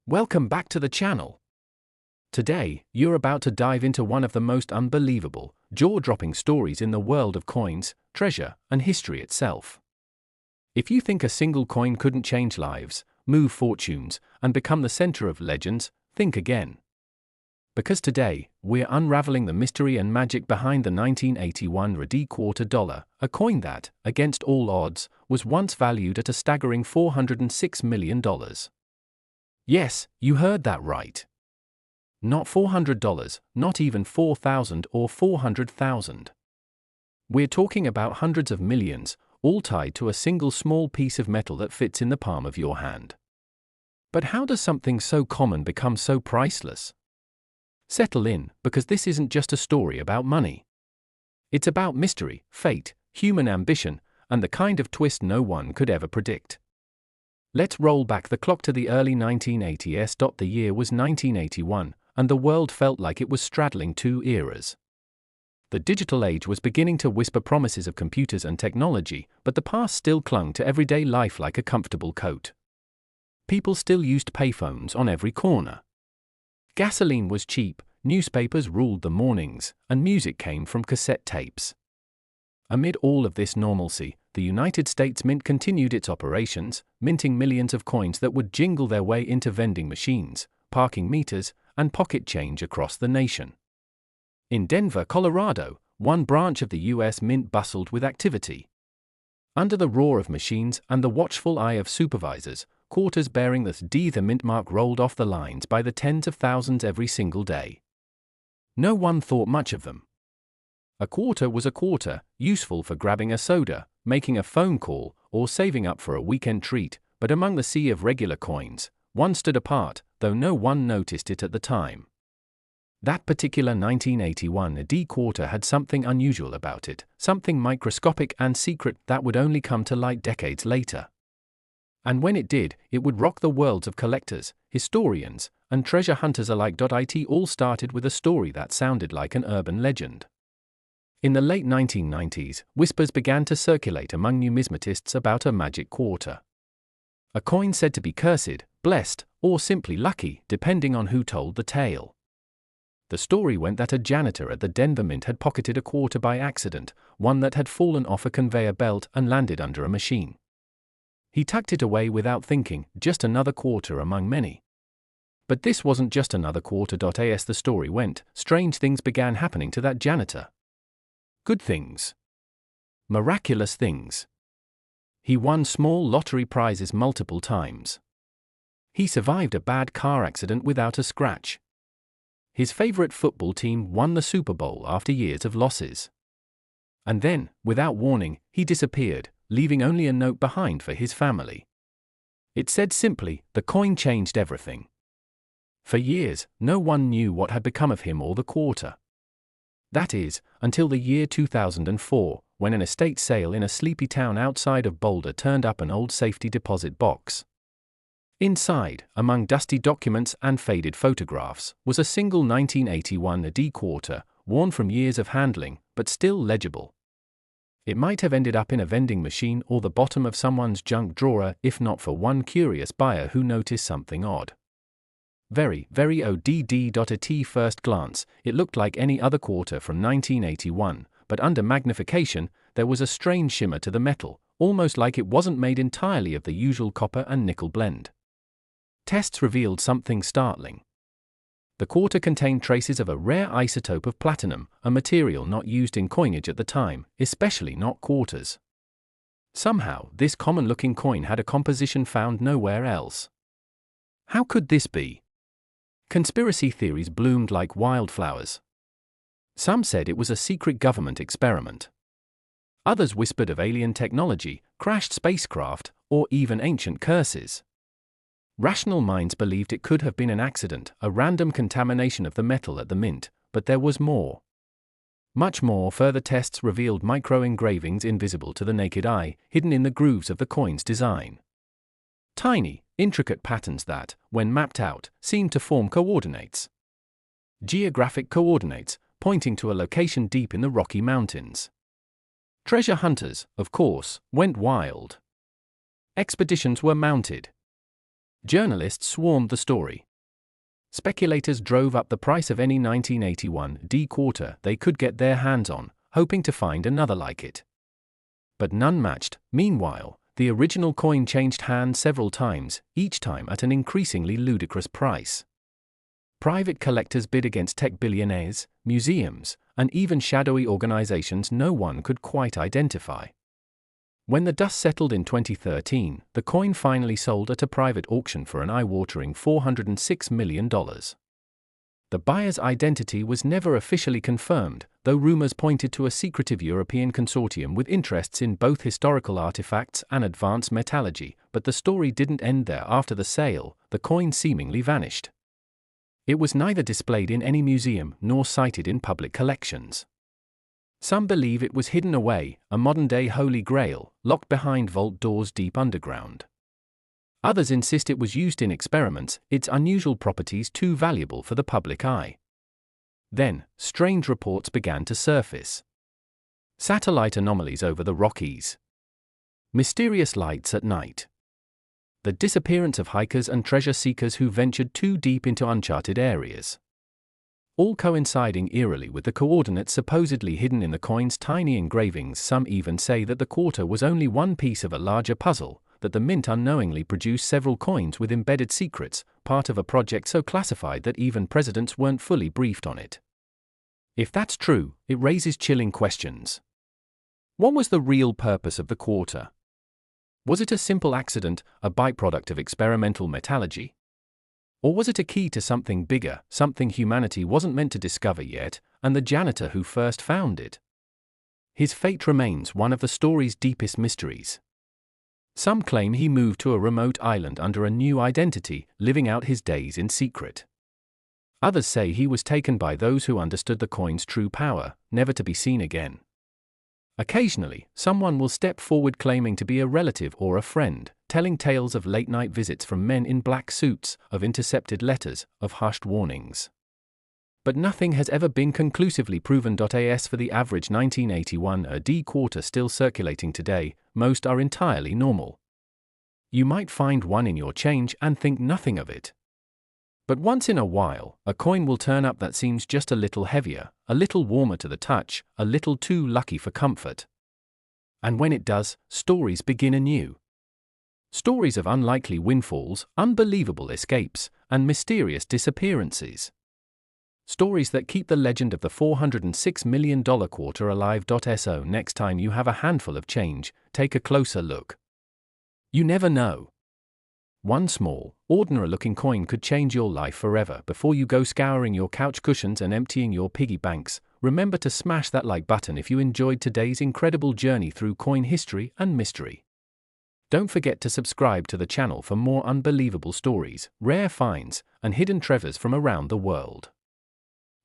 Welcome back to the channel. Today, you're about to dive into one of the most unbelievable, jaw-dropping stories in the world of coins, treasure, and history itself. If you think a single coin couldn't change lives, move fortunes, and become the center of legends, think again. Because today, we're unraveling the mystery and magic behind the 1981 Rudi quarter dollar, a coin that, against all odds, was once valued at a staggering $406 million. Yes, you heard that right. Not $400, not even $4,000 or $400,000. We're talking about hundreds of millions, all tied to a single small piece of metal that fits in the palm of your hand. But how does something so common become so priceless? Settle in, because this isn't just a story about money. It's about mystery, fate, human ambition, and the kind of twist no one could ever predict. Let's roll back the clock to the early 1980s. The year was 1981, and the world felt like it was straddling two eras. The digital age was beginning to whisper promises of computers and technology, but the past still clung to everyday life like a comfortable coat. People still used payphones on every corner. Gasoline was cheap, newspapers ruled the mornings, and music came from cassette tapes. Amid all of this normalcy, the United States Mint continued its operations, minting millions of coins that would jingle their way into vending machines, parking meters, and pocket change across the nation. In Denver, Colorado, one branch of the U.S. Mint bustled with activity. Under the roar of machines and the watchful eye of supervisors, quarters bearing the Mint mark rolled off the lines by the tens of thousands every single day. No one thought much of them. A quarter was a quarter, useful for grabbing a soda, making a phone call, or saving up for a weekend treat, but among the sea of regular coins, one stood apart, though no one noticed it at the time. That particular 1981 Rudi quarter had something unusual about it, something microscopic and secret that would only come to light decades later. And when it did, it would rock the worlds of collectors, historians, and treasure hunters alike. It all started with a story that sounded like an urban legend. In the late 1990s, whispers began to circulate among numismatists about a magic quarter. A coin said to be cursed, blessed, or simply lucky, depending on who told the tale. The story went that a janitor at the Denver Mint had pocketed a quarter by accident, one that had fallen off a conveyor belt and landed under a machine. He tucked it away without thinking, just another quarter among many. But this wasn't just another quarter. As the story went, strange things began happening to that janitor. Good things. Miraculous things. He won small lottery prizes multiple times. He survived a bad car accident without a scratch. His favorite football team won the Super Bowl after years of losses. And then, without warning, he disappeared, leaving only a note behind for his family. It said simply, "The coin changed everything." For years, no one knew what had become of him or the quarter. That is, until the year 2004, when an estate sale in a sleepy town outside of Boulder turned up an old safety deposit box. Inside, among dusty documents and faded photographs, was a single 1981 Rudi quarter, worn from years of handling, but still legible. It might have ended up in a vending machine or the bottom of someone's junk drawer if not for one curious buyer who noticed something odd. Very odd. At first glance, it looked like any other quarter from 1981, but under magnification, there was a strange shimmer to the metal, almost like it wasn't made entirely of the usual copper and nickel blend. Tests revealed something startling. The quarter contained traces of a rare isotope of platinum, a material not used in coinage at the time, especially not quarters. Somehow, this common-looking coin had a composition found nowhere else. How could this be? Conspiracy theories bloomed like wildflowers. Some said it was a secret government experiment. Others whispered of alien technology, crashed spacecraft, or even ancient curses. Rational minds believed it could have been an accident, a random contamination of the metal at the mint, but there was more. Much more. Further tests revealed micro-engravings invisible to the naked eye, hidden in the grooves of the coin's design. Tiny, intricate patterns that, when mapped out, seemed to form coordinates. Geographic coordinates, pointing to a location deep in the Rocky Mountains. Treasure hunters, of course, went wild. Expeditions were mounted. Journalists swarmed the story. Speculators drove up the price of any 1981 D quarter they could get their hands on, hoping to find another like it. But none matched. Meanwhile, the original coin changed hands several times, each time at an increasingly ludicrous price. Private collectors bid against tech billionaires, museums, and even shadowy organizations no one could quite identify. When the dust settled in 2013, the coin finally sold at a private auction for an eye-watering $406 million. The buyer's identity was never officially confirmed, though rumors pointed to a secretive European consortium with interests in both historical artifacts and advanced metallurgy, but the story didn't end there. After the sale, the coin seemingly vanished. It was neither displayed in any museum nor cited in public collections. Some believe it was hidden away, a modern-day holy grail, locked behind vault doors deep underground. Others insist it was used in experiments, its unusual properties too valuable for the public eye. Then, strange reports began to surface. Satellite anomalies over the Rockies. Mysterious lights at night. The disappearance of hikers and treasure seekers who ventured too deep into uncharted areas. All coinciding eerily with the coordinates supposedly hidden in the coin's tiny engravings. Some even say that the quarter was only one piece of a larger puzzle, that the mint unknowingly produced several coins with embedded secrets, part of a project so classified that even presidents weren't fully briefed on it. If that's true, it raises chilling questions. What was the real purpose of the quarter? Was it a simple accident, a byproduct of experimental metallurgy? Or was it a key to something bigger, something humanity wasn't meant to discover yet, and the janitor who first found it? His fate remains one of the story's deepest mysteries. Some claim he moved to a remote island under a new identity, living out his days in secret. Others say he was taken by those who understood the coin's true power, never to be seen again. Occasionally, someone will step forward claiming to be a relative or a friend, telling tales of late-night visits from men in black suits, of intercepted letters, of hushed warnings. But nothing has ever been conclusively proven. As for the average 1981 D quarter still circulating today, most are entirely normal. You might find one in your change and think nothing of it. But once in a while, a coin will turn up that seems just a little heavier, a little warmer to the touch, a little too lucky for comfort. And when it does, stories begin anew. Stories of unlikely windfalls, unbelievable escapes, and mysterious disappearances. Stories that keep the legend of the $406 million quarter alive. So next time you have a handful of change, take a closer look. You never know. One small, ordinary-looking coin could change your life forever. Before you go scouring your couch cushions and emptying your piggy banks, remember to smash that like button if you enjoyed today's incredible journey through coin history and mystery. Don't forget to subscribe to the channel for more unbelievable stories, rare finds, and hidden treasures from around the world.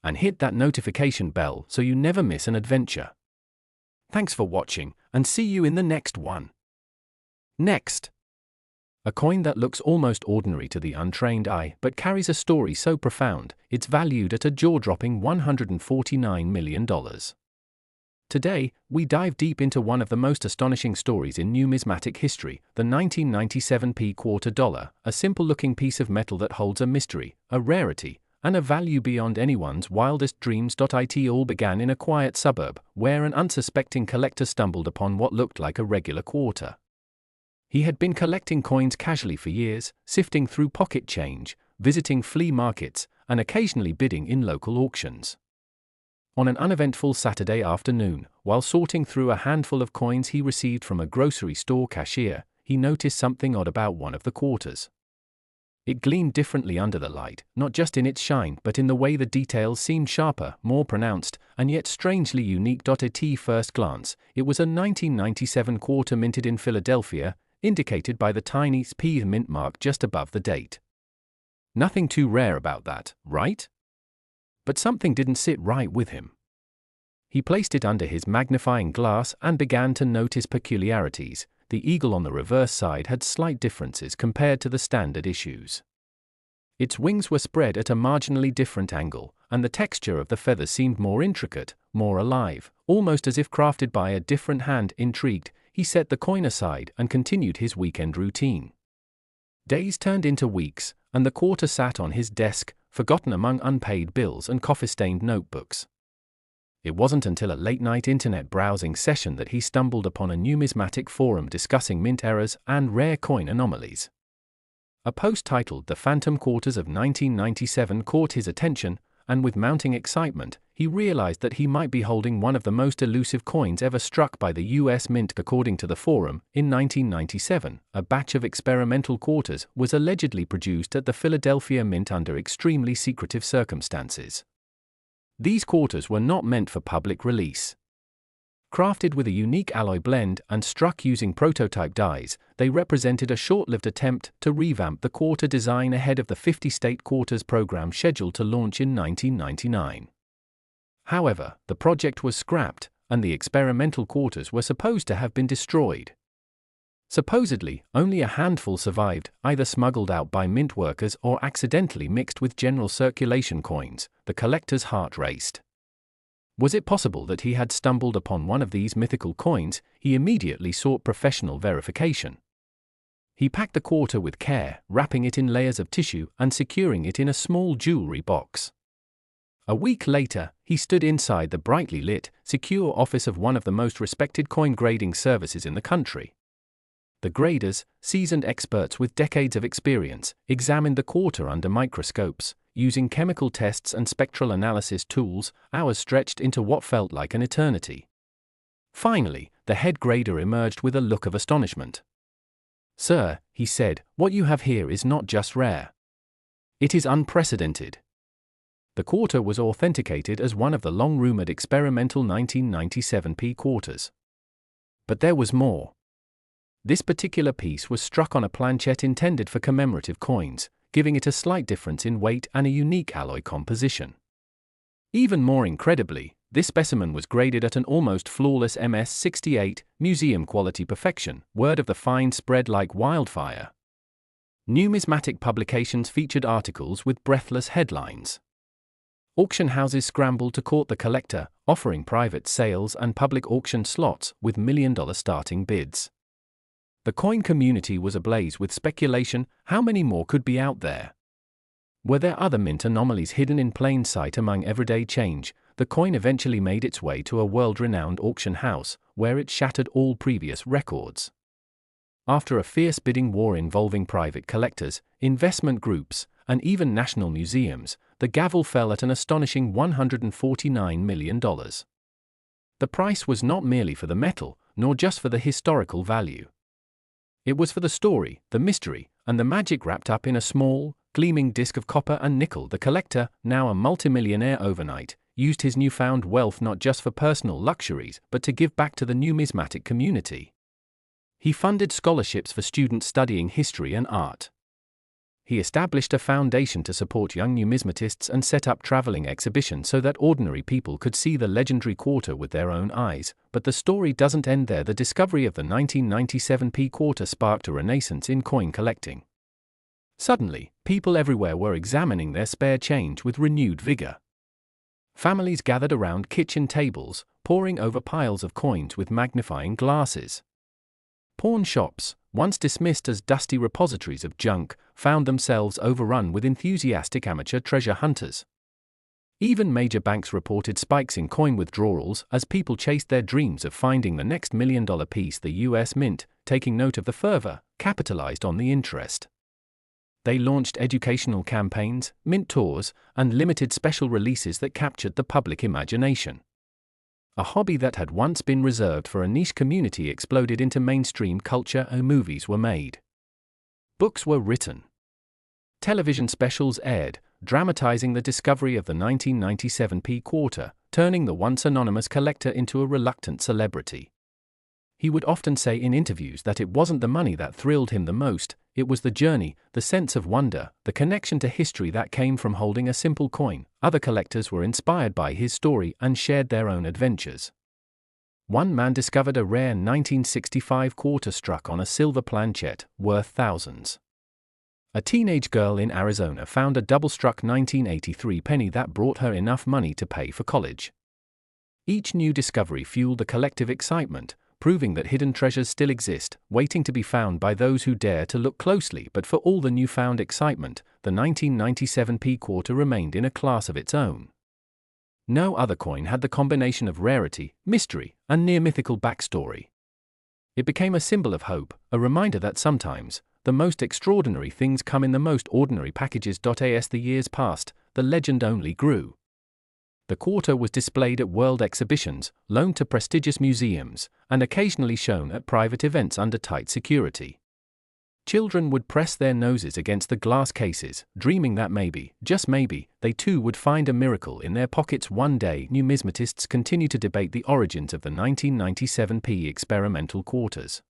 And hit that notification bell so you never miss an adventure. Thanks for watching, and see you in the next one. Next. A coin that looks almost ordinary to the untrained eye but carries a story so profound, it's valued at a jaw-dropping $149 million. Today, we dive deep into one of the most astonishing stories in numismatic history, the 1997 P quarter dollar, a simple-looking piece of metal that holds a mystery, a rarity, and a value beyond anyone's wildest dreams. It all began in a quiet suburb, where an unsuspecting collector stumbled upon what looked like a regular quarter. He had been collecting coins casually for years, sifting through pocket change, visiting flea markets, and occasionally bidding in local auctions. On an uneventful Saturday afternoon, while sorting through a handful of coins he received from a grocery store cashier, he noticed something odd about one of the quarters. It gleamed differently under the light, not just in its shine but in the way the details seemed sharper, more pronounced, and yet strangely unique. At first glance, it was a 1997 quarter minted in Philadelphia, indicated by the tiny P mint mark just above the date. Nothing too rare about that, right? But something didn't sit right with him. He placed it under his magnifying glass and began to notice peculiarities. The eagle on the reverse side had slight differences compared to the standard issues. Its wings were spread at a marginally different angle, and the texture of the feathers seemed more intricate, more alive, almost as if crafted by a different hand. Intrigued, he set the coin aside and continued his weekend routine. Days turned into weeks, and the quarter sat on his desk, forgotten among unpaid bills and coffee-stained notebooks. It wasn't until a late-night internet browsing session that he stumbled upon a numismatic forum discussing mint errors and rare coin anomalies. A post titled "The Phantom Quarters of 1997" caught his attention, and with mounting excitement, he realized that he might be holding one of the most elusive coins ever struck by the U.S. Mint. According to the forum, in 1997, a batch of experimental quarters was allegedly produced at the Philadelphia Mint under extremely secretive circumstances. These quarters were not meant for public release. Crafted with a unique alloy blend and struck using prototype dies, they represented a short-lived attempt to revamp the quarter design ahead of the 50-state quarters program scheduled to launch in 1999. However, the project was scrapped, and the experimental quarters were supposed to have been destroyed. Supposedly, only a handful survived, either smuggled out by mint workers or accidentally mixed with general circulation coins. The collector's heart raced. Was it possible that he had stumbled upon one of these mythical coins? He immediately sought professional verification. He packed the quarter with care, wrapping it in layers of tissue and securing it in a small jewelry box. A week later, he stood inside the brightly lit, secure office of one of the most respected coin grading services in the country. The graders, seasoned experts with decades of experience, examined the quarter under microscopes, using chemical tests and spectral analysis tools. Hours stretched into what felt like an eternity. Finally, the head grader emerged with a look of astonishment. "Sir," he said, "what you have here is not just rare. It is unprecedented." The quarter was authenticated as one of the long-rumored experimental 1997 P quarters. But there was more. This particular piece was struck on a planchet intended for commemorative coins, giving it a slight difference in weight and a unique alloy composition. Even more incredibly, this specimen was graded at an almost flawless MS-68, museum-quality perfection. Word of the find spread like wildfire. Numismatic publications featured articles with breathless headlines. Auction houses scrambled to court the collector, offering private sales and public auction slots with million-dollar starting bids. The coin community was ablaze with speculation. How many more could be out there? Were there other mint anomalies hidden in plain sight among everyday change? The coin eventually made its way to a world-renowned auction house, where it shattered all previous records. After a fierce bidding war involving private collectors, investment groups, and even national museums, the gavel fell at an astonishing $149 million. The price was not merely for the metal, nor just for the historical value. It was for the story, the mystery, and the magic wrapped up in a small, gleaming disc of copper and nickel. The collector, now a multimillionaire overnight, used his newfound wealth not just for personal luxuries but to give back to the numismatic community. He funded scholarships for students studying history and art. He established a foundation to support young numismatists and set up traveling exhibitions so that ordinary people could see the legendary quarter with their own eyes. But the story doesn't end there. The discovery of the 1997 P quarter sparked a renaissance in coin collecting. Suddenly, people everywhere were examining their spare change with renewed vigor. Families gathered around kitchen tables, poring over piles of coins with magnifying glasses. Pawn shops, once dismissed as dusty repositories of junk, found themselves overrun with enthusiastic amateur treasure hunters. Even major banks reported spikes in coin withdrawals as people chased their dreams of finding the next million-dollar piece. The U.S. Mint, taking note of the fervor, capitalized on the interest. They launched educational campaigns, mint tours, and limited special releases that captured the public imagination. A hobby that had once been reserved for a niche community exploded into mainstream culture, and movies were made. Books were written. Television specials aired, dramatizing the discovery of the 1997 P quarter, turning the once anonymous collector into a reluctant celebrity. He would often say in interviews that it wasn't the money that thrilled him the most, it was the journey, the sense of wonder, the connection to history that came from holding a simple coin. Other collectors were inspired by his story and shared their own adventures. One man discovered a rare 1965 quarter struck on a silver planchet, worth thousands. A teenage girl in Arizona found a double-struck 1983 penny that brought her enough money to pay for college. Each new discovery fueled the collective excitement, proving that hidden treasures still exist, waiting to be found by those who dare to look closely. But for all the newfound excitement, the 1997 P quarter remained in a class of its own. No other coin had the combination of rarity, mystery, and near-mythical backstory. It became a symbol of hope, a reminder that sometimes, the most extraordinary things come in the most ordinary packages. As the years passed, the legend only grew. The quarter was displayed at world exhibitions, loaned to prestigious museums, and occasionally shown at private events under tight security. Children would press their noses against the glass cases, dreaming that maybe, just maybe, they too would find a miracle in their pockets one day. Numismatists continue to debate the origins of the 1997 P experimental quarters.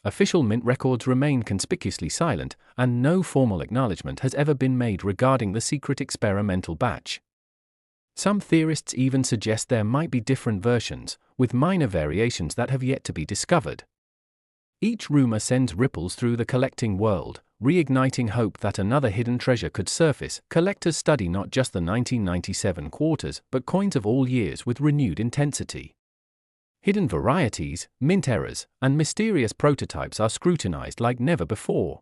Official mint records remain conspicuously silent, and no formal acknowledgement has ever been made regarding the secret experimental batch. Some theorists even suggest there might be different versions, with minor variations that have yet to be discovered. Each rumor sends ripples through the collecting world, reigniting hope that another hidden treasure could surface. Collectors study not just the 1997 quarters, but coins of all years with renewed intensity. Hidden varieties, mint errors, and mysterious prototypes are scrutinized like never before.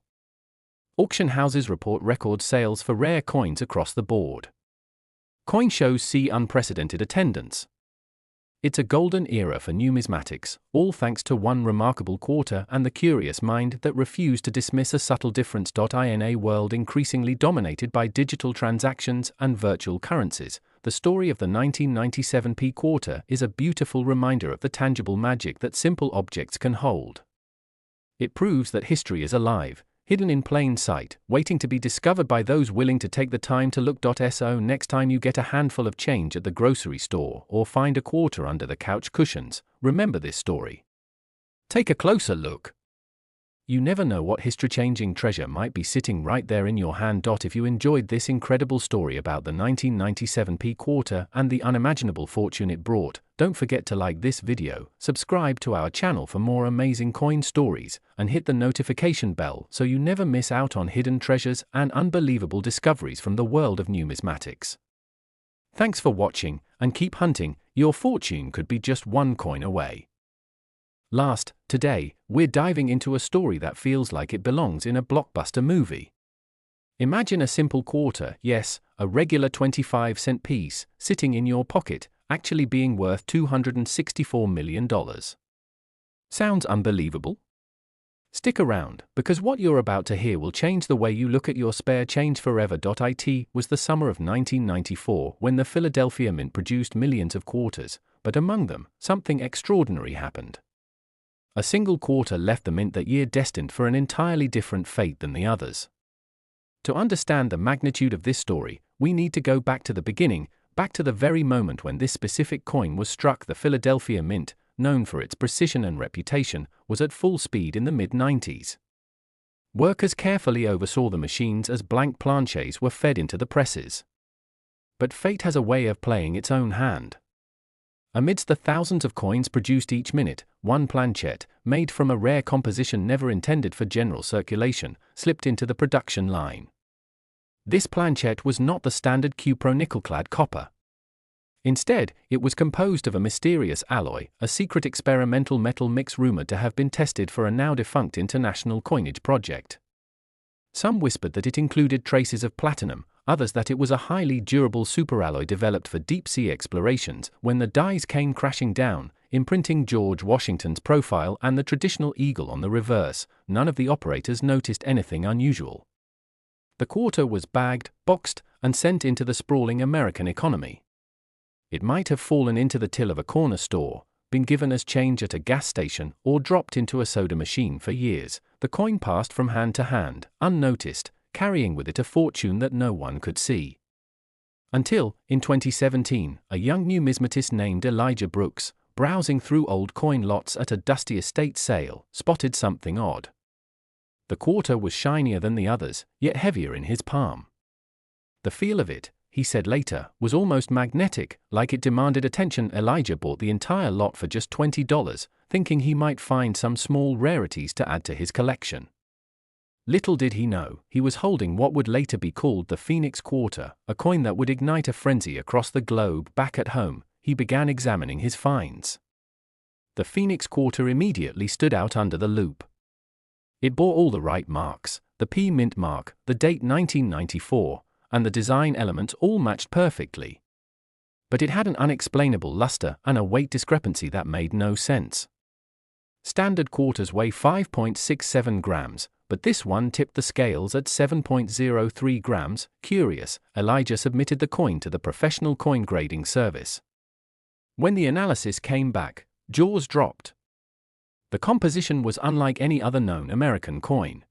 Auction houses report record sales for rare coins across the board. Coin shows see unprecedented attendance. It's a golden era for numismatics, all thanks to one remarkable quarter and the curious mind that refused to dismiss a subtle difference. In a world increasingly dominated by digital transactions and virtual currencies, the story of the 1997 P quarter is a beautiful reminder of the tangible magic that simple objects can hold. It proves that history is alive, hidden in plain sight, waiting to be discovered by those willing to take the time to look. So next time you get a handful of change at the grocery store or find a quarter under the couch cushions, remember this story. Take a closer look. You never know what history-changing treasure might be sitting right there in your hand. If you enjoyed this incredible story about the 1997 P quarter and the unimaginable fortune it brought, don't forget to like this video, subscribe to our channel for more amazing coin stories, and hit the notification bell so you never miss out on hidden treasures and unbelievable discoveries from the world of numismatics. Thanks for watching, and keep hunting, your fortune could be just one coin away. Today, we're diving into a story that feels like it belongs in a blockbuster movie. Imagine a simple quarter, yes, a regular 25-cent piece, sitting in your pocket, actually being worth $264 million. Sounds unbelievable? Stick around, because what you're about to hear will change the way you look at your spare change forever. It was the summer of 1994 when the Philadelphia Mint produced millions of quarters, but among them, something extraordinary happened. A single quarter left the mint that year destined for an entirely different fate than the others. To understand the magnitude of this story, we need to go back to the beginning, back to the very moment when this specific coin was struck. The Philadelphia Mint, known for its precision and reputation, was at full speed in the mid-90s. Workers carefully oversaw the machines as blank planchets were fed into the presses. But fate has a way of playing its own hand. Amidst the thousands of coins produced each minute, one planchette, made from a rare composition never intended for general circulation, slipped into the production line. This planchette was not the standard cupro-nickel-clad copper. Instead, it was composed of a mysterious alloy, a secret experimental metal mix rumored to have been tested for a now-defunct international coinage project. Some whispered that it included traces of platinum, others that it was a highly durable superalloy developed for deep-sea explorations. When the dies came crashing down, imprinting George Washington's profile and the traditional eagle on the reverse, none of the operators noticed anything unusual. The quarter was bagged, boxed, and sent into the sprawling American economy. It might have fallen into the till of a corner store, been given as change at a gas station, or dropped into a soda machine. For years, the coin passed from hand to hand, unnoticed, carrying with it a fortune that no one could see. Until, in 2017, a young numismatist named Elijah Brooks, browsing through old coin lots at a dusty estate sale, spotted something odd. The quarter was shinier than the others, yet heavier in his palm. The feel of it, he said later, was almost magnetic, like it demanded attention. Elijah bought the entire lot for just $20, thinking he might find some small rarities to add to his collection. Little did he know, he was holding what would later be called the Phoenix Quarter, a coin that would ignite a frenzy across the globe. Back at home, he began examining his finds. The Phoenix Quarter immediately stood out under the loupe. It bore all the right marks, the P Mint mark, the date 1994, and the design elements all matched perfectly. But it had an unexplainable luster and a weight discrepancy that made no sense. Standard quarters weigh 5.67 grams, but this one tipped the scales at 7.03 grams. Curious, Elijah submitted the coin to the professional coin grading service. When the analysis came back, jaws dropped. The composition was unlike any other known American coin.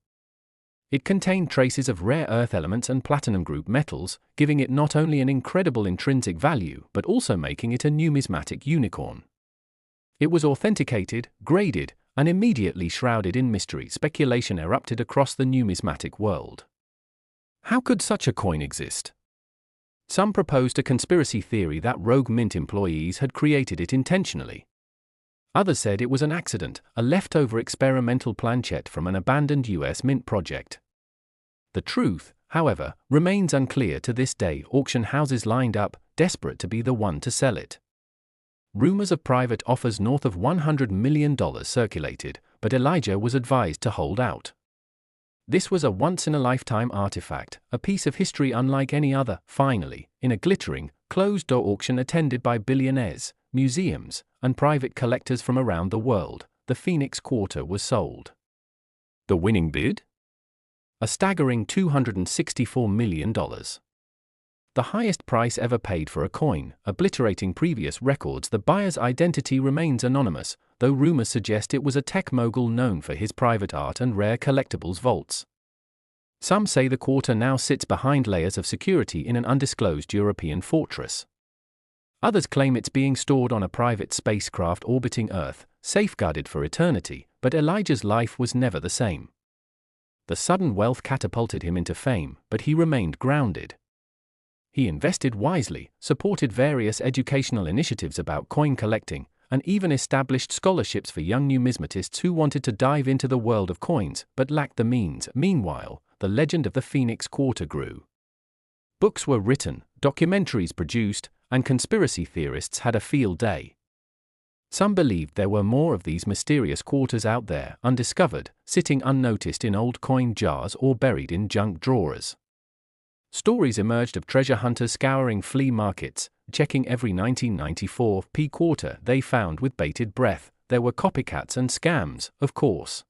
It contained traces of rare earth elements and platinum group metals, giving it not only an incredible intrinsic value but also making it a numismatic unicorn. It was authenticated, graded, and immediately shrouded in mystery. Speculation erupted across the numismatic world. How could such a coin exist? Some proposed a conspiracy theory that rogue mint employees had created it intentionally. Others said it was an accident, a leftover experimental planchette from an abandoned US mint project. The truth, however, remains unclear to this day. Auction houses lined up, desperate to be the one to sell it. Rumors of private offers north of $100 million circulated, but Elijah was advised to hold out. This was a once-in-a-lifetime artifact, a piece of history unlike any other. Finally, in a glittering, closed-door auction attended by billionaires, museums, and private collectors from around the world, the Phoenix Quarter was sold. The winning bid? A staggering $264 million. The highest price ever paid for a coin, obliterating previous records. The buyer's identity remains anonymous, though rumors suggest it was a tech mogul known for his private art and rare collectibles vaults. Some say the quarter now sits behind layers of security in an undisclosed European fortress. Others claim it's being stored on a private spacecraft orbiting Earth, safeguarded for eternity, but Elijah's life was never the same. The sudden wealth catapulted him into fame, but he remained grounded. He invested wisely, supported various educational initiatives about coin collecting, and even established scholarships for young numismatists who wanted to dive into the world of coins but lacked the means. Meanwhile, the legend of the Phoenix Quarter grew. Books were written, documentaries produced, and conspiracy theorists had a field day. Some believed there were more of these mysterious quarters out there, undiscovered, sitting unnoticed in old coin jars or buried in junk drawers. Stories emerged of treasure hunters scouring flea markets, checking every 1994 P quarter they found with bated breath. There were copycats and scams, of course.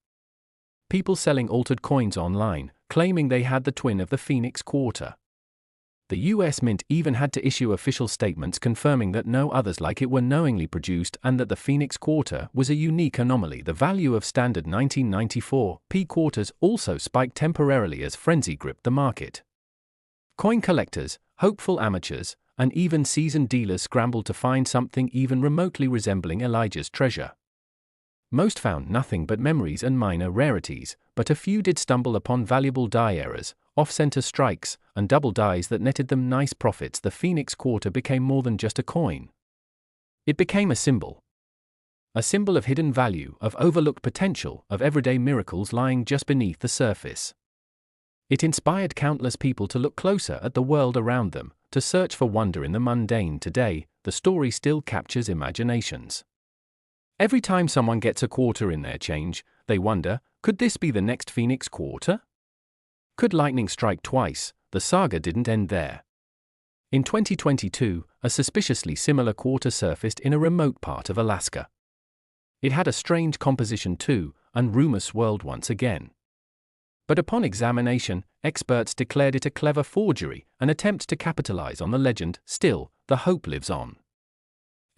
People selling altered coins online, claiming they had the twin of the Phoenix Quarter. The US Mint even had to issue official statements confirming that no others like it were knowingly produced and that the Phoenix Quarter was a unique anomaly. The value of standard 1994 P quarters also spiked temporarily as frenzy gripped the market. Coin collectors, hopeful amateurs, and even seasoned dealers scrambled to find something even remotely resembling Elijah's treasure. Most found nothing but memories and minor rarities, but a few did stumble upon valuable die errors, off-center strikes, and double dies that netted them nice profits. The Phoenix Quarter became more than just a coin. It became a symbol. A symbol of hidden value, of overlooked potential, of everyday miracles lying just beneath the surface. It inspired countless people to look closer at the world around them, to search for wonder in the mundane. Today, the story still captures imaginations. Every time someone gets a quarter in their change, they wonder, could this be the next Phoenix Quarter? Could lightning strike twice? The saga didn't end there. In 2022, a suspiciously similar quarter surfaced in a remote part of Alaska. It had a strange composition too, and rumors swirled once again. But upon examination, experts declared it a clever forgery, an attempt to capitalize on the legend. Still, the hope lives on.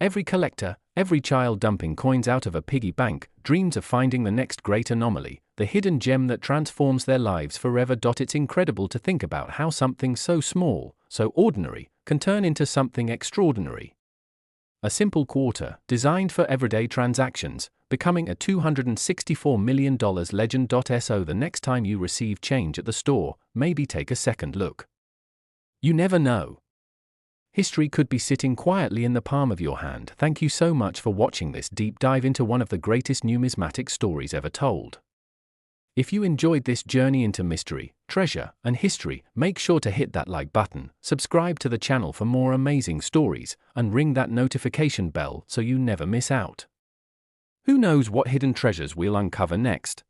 Every collector, every child dumping coins out of a piggy bank, dreams of finding the next great anomaly, the hidden gem that transforms their lives forever. It's incredible to think about how something so small, so ordinary, can turn into something extraordinary. A simple quarter, designed for everyday transactions, becoming a $264 million legend. So the next time you receive change at the store, maybe take a second look. You never know. History could be sitting quietly in the palm of your hand. Thank you so much for watching this deep dive into one of the greatest numismatic stories ever told. If you enjoyed this journey into mystery, treasure, and history, make sure to hit that like button, subscribe to the channel for more amazing stories, and ring that notification bell so you never miss out. Who knows what hidden treasures we'll uncover next?